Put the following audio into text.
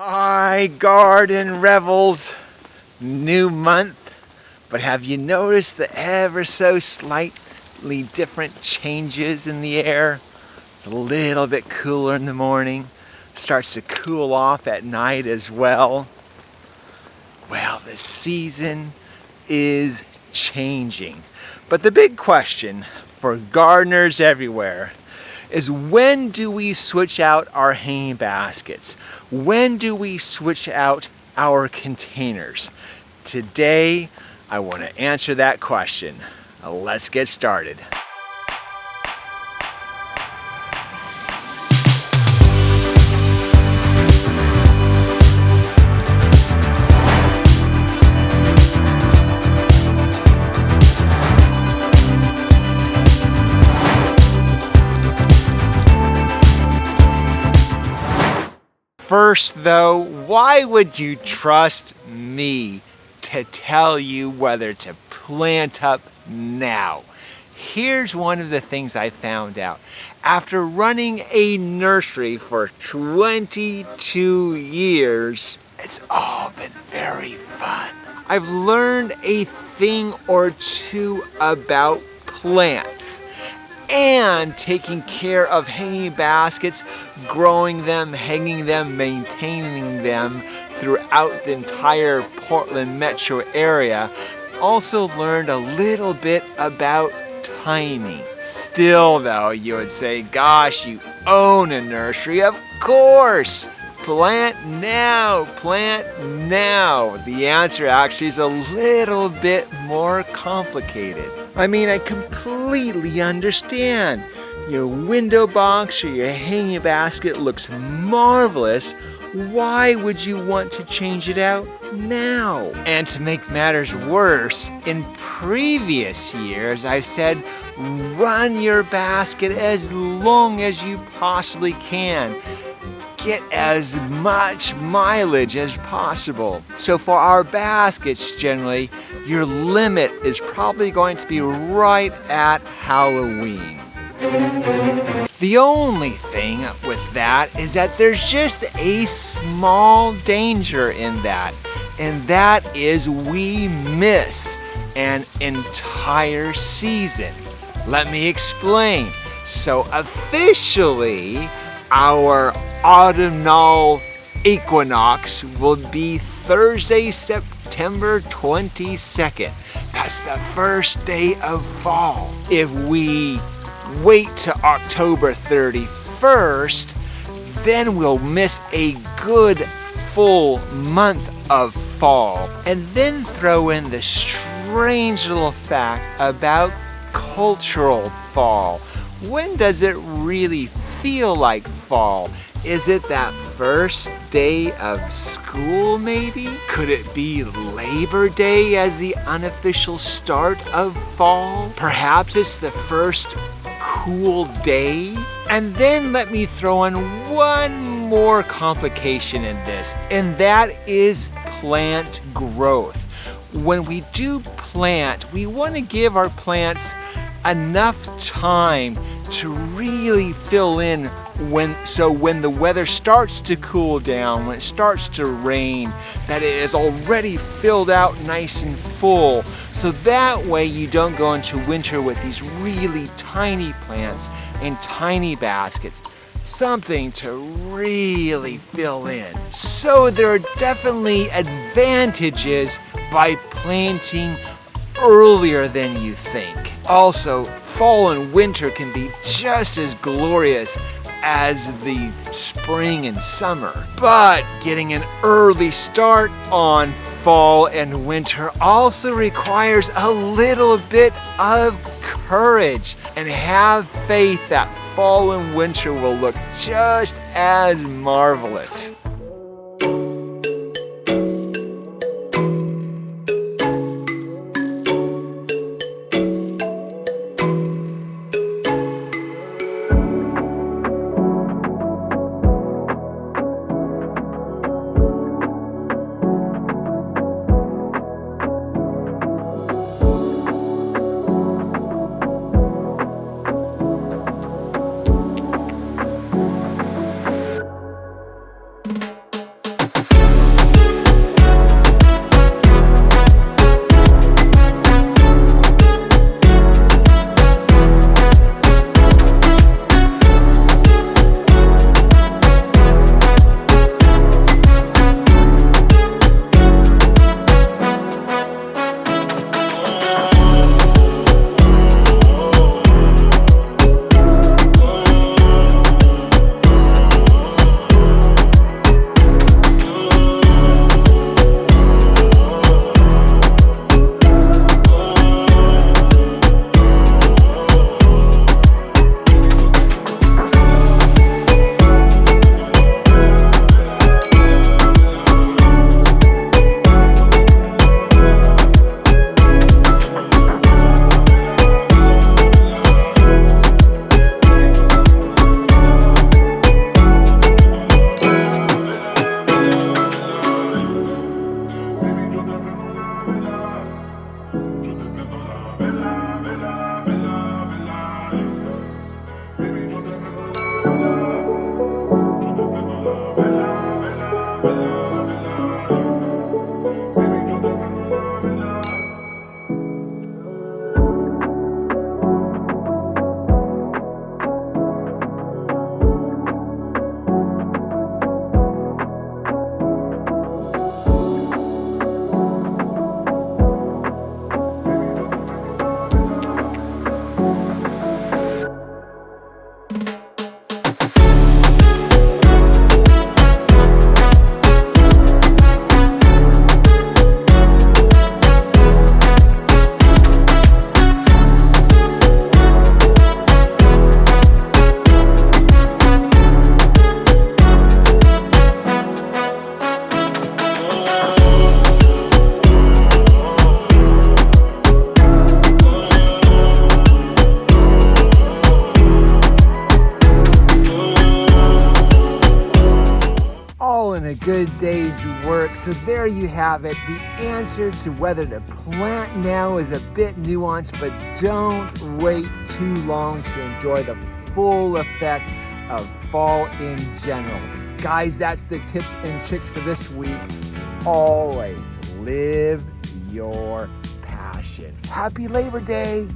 Hi, Garden Rebels. New month, but have you noticed the ever so slightly different changes in the air? It's a little bit cooler in the morning, starts to cool off at night as well. Well, the season is changing, but the big question for gardeners everywhere is, when do we switch out our hanging baskets? When do we switch out our containers? Today, I want to answer that question. Let's get started. First though, why would you trust me to tell you whether to plant up now? Here's one of the things I found out. After running a nursery for 22 years, it's all been very fun. I've learned a thing or two about plants and taking care of hanging baskets, growing them, hanging them, maintaining them throughout the entire Portland metro area. Also learned a little bit about timing. Still though, you would say, gosh, you own a nursery. Of course! Plant now, plant now. The answer actually is a little bit more complicated. I mean, I completely understand. Your window box or your hanging basket looks marvelous. Why would you want to change it out now? And to make matters worse, in previous years, I've said, run your basket as long as you possibly can. Get as much mileage as possible. So for our baskets, generally, your limit is probably going to be right at Halloween. The only thing with that is that there's just a small danger in that, and that is we miss an entire season. Let me explain. So officially, our autumnal equinox will be Thursday, September 22nd. That's the first day of fall. If we wait to October 31st, then we'll miss a good full month of fall. And then throw in the strange little fact about cultural fall. When does it really feel like fall? Is it that first day of school, maybe? Could it be Labor Day as the unofficial start of fall? Perhaps it's the first cool day? And then let me throw in one more complication in this, and that is plant growth. When we do plant, we want to give our plants enough time to really fill in when the weather starts to cool down, when it starts to rain, that it is already filled out nice and full. So that way you don't go into winter with these really tiny plants and tiny baskets. Something to really fill in. So there are definitely advantages by planting earlier than you think. Also, fall and winter can be just as glorious as the spring and summer. But getting an early start on fall and winter also requires a little bit of courage, and have faith that fall and winter will look just as marvelous. a good day's work. So there you have it. The answer to whether to plant now is a bit nuanced, but don't wait too long to enjoy the full effect of fall in general. Guys, that's the tips and tricks for this week. Always live your passion. Happy Labor Day.